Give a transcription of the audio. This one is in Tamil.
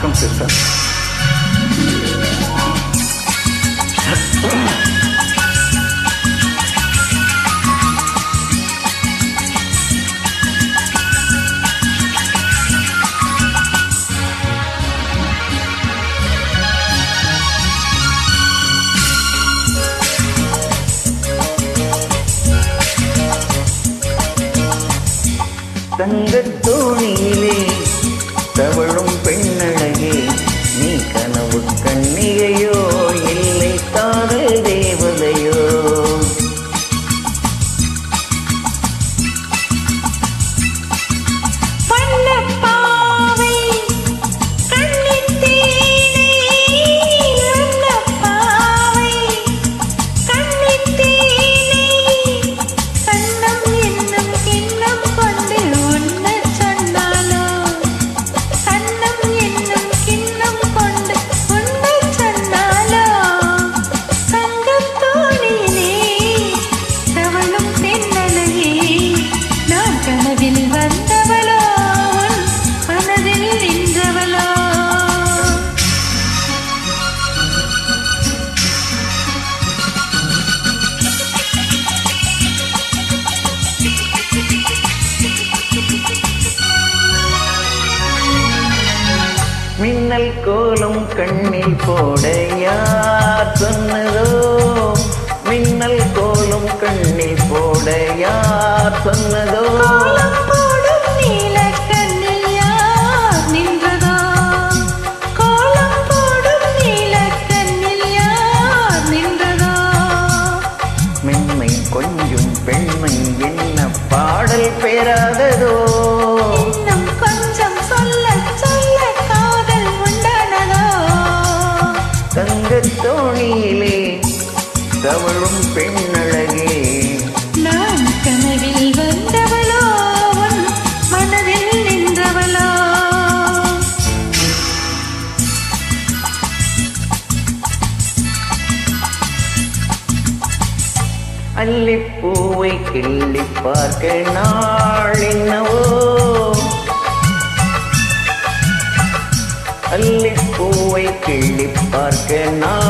வணக்கம் சிஸ்டர். தங்கத்தோணியிலே தவழும் பெண்ணழகே, நீ கனவு கண்ணிகையோ இல்லை காதல் தேவதையோ? மின்னல் கோலம் கண்ணில் போட யார் சொன்னதோ? மின்னல் கோலம் கண்ணில் போட யார் சொன்னதோ? மென்மை கொஞ்சம் பெண்மை என்ன பாடல் பெறாததோ? தங்கத்தோணியிலே தவழும் பெண்ணழகே, நான் கனவில் வந்தவளோ மனதில் நின்றவளோ? அல்லிப்பூவை கிள்ளி பார்க்க நாள் என்னவோ? அல்லிப்பூவை கிள்ளி பார்க்க நாள்